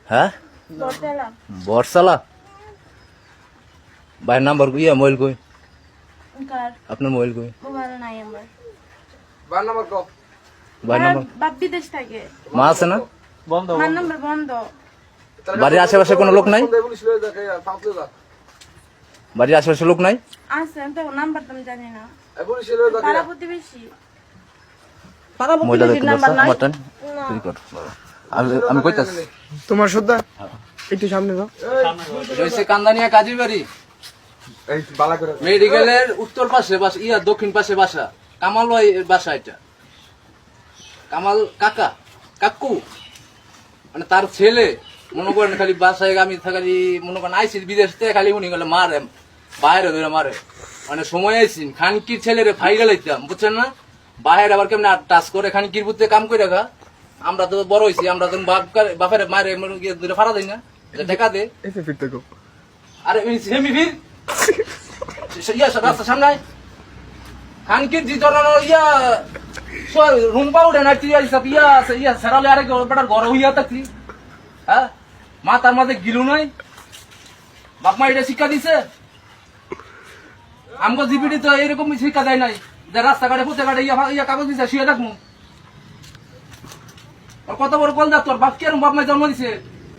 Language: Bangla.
হ্যাঁ বরসালা ভাইয়ের নাম্বার ইয়া মোবাইল কই আপনার মোবাইল কই ভাইয়ের নাম্বার বাপ বিদেশ থাকে মা আছে না আমার নাম্বার বন্ধ বাড়ির আশেপাশে কোনো লোক নাই বাড়ির আশেপাশে লোক নাই আছে তো নাম্বার তো আমি জানি না পাড়া প্রতিবেশী মহিলা দেখতে পাচ্ছ মটন আমি কইতাছি তোমার শ্রদ্ধা একটু সামনে দাও হইছে কান্দানিয়া কাজীর বাড়ি মেডিকেলের উত্তর পাশে বাসা ইয়া দক্ষিণ পাশে বাসা কামাল ভাই বাসা এটা কামাল কাকু মানে তার ছেলে মনে করেন খালি বাসায় আমি খালি মনে করেন আইসি বিদেশ থেকে খালি উনি গেলে মারে বাইরে ধরে মারে মানে সময় আইসি খানকির ছেলেরে ফাইলে লাইতাম বুঝছেন না বাইরে আবার কেমন টাচ করে খানকির বুঝতে কাম করে রাখা আমরা তো বড় হয়েছি আমরা তো বাপের মারে দূরে ফাড়া দিই না দেখা দে আরে সেমি ফির ইয়া রাস্তা সামনে খানকির জি ধরনের ইয়া রুম পাউডার না ইয়া সারালে আরে বেটার ঘর হইয়া থাকলি হ্যাঁ মাথার মাঝে গিলু নাই বাপ মা এটা শিক্ষা দিছে আমগো জিপিডি তো এরকম শিক্ষা দেয় নাই যে রাস্তাঘাটে ফুটে ঘাটে ইয়া কাগজ দিছে শুয়ে থাকবো কত বড় কল যা তোর বাপ কি বাপ মাই জন্ম দিছে